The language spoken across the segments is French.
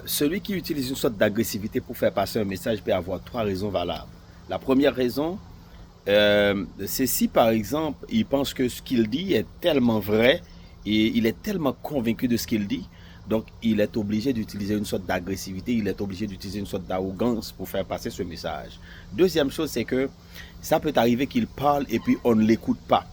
Celui qui utilise une sorte d'agressivité pour faire passer un message peut avoir trois raisons valables. La première raison, c'est si par exemple il pense que ce qu'il dit est tellement vrai et il est tellement convaincu de ce qu'il dit, donc il est obligé d'utiliser une sorte d'agressivité, il est obligé d'utiliser une sorte d'arrogance pour faire passer ce message. Deuxième chose, c'est que ça peut arriver qu'il parle et puis on ne l'écoute pas.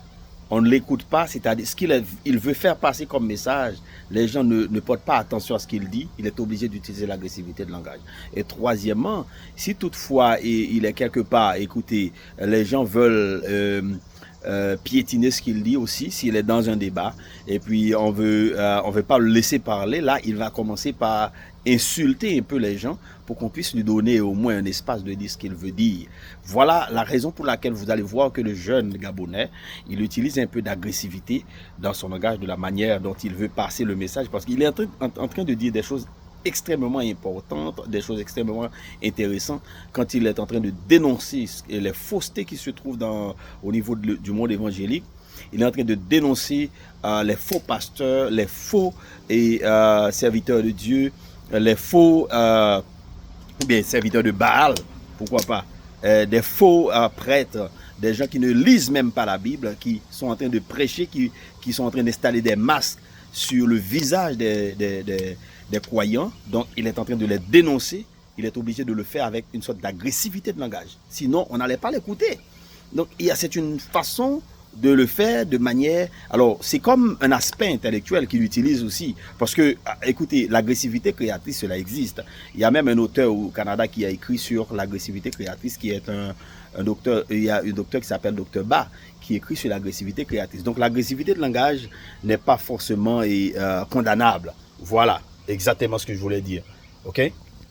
On ne l'écoute pas, c'est-à-dire ce il veut faire passer comme message, les gens ne portent pas attention à ce qu'il dit, il est obligé d'utiliser l'agressivité de langage. Et troisièmement, si toutefois il est quelque part, écoutez, les gens veulent piétiner ce qu'il dit aussi, s'il est dans un débat, et puis on veut pas le laisser parler, là il va commencer par insulter un peu les gens pour qu'on puisse lui donner au moins un espace de dire ce qu'il veut dire. Voilà la raison pour laquelle vous allez voir que le jeune Gabonais, il utilise un peu d'agressivité dans son langage, de la manière dont il veut passer le message, parce qu'il est en train de dire des choses extrêmement importantes, des choses extrêmement intéressantes, quand il est en train de dénoncer les faussetés qui se trouvent au niveau du monde évangélique. Il est en train de dénoncer les faux pasteurs, les faux serviteurs de Dieu, les faux serviteurs de Baal, pourquoi pas, des faux prêtres, des gens qui ne lisent même pas la Bible, qui sont en train de prêcher, qui sont en train d'installer des masques sur le visage des croyants. Donc il est en train de les dénoncer, il est obligé de le faire avec une sorte d'agressivité de langage. Sinon, on n'allait pas l'écouter. Donc c'est une façon de le faire de manière... Alors, c'est comme un aspect intellectuel qu'il utilise aussi. Parce que, écoutez, l'agressivité créatrice, cela existe. Il y a même un auteur au Canada qui a écrit sur l'agressivité créatrice, qui est un docteur, il y a un docteur qui s'appelle Dr Ba, qui écrit sur l'agressivité créatrice. Donc, l'agressivité de langage n'est pas forcément condamnable. Voilà, exactement ce que je voulais dire. OK?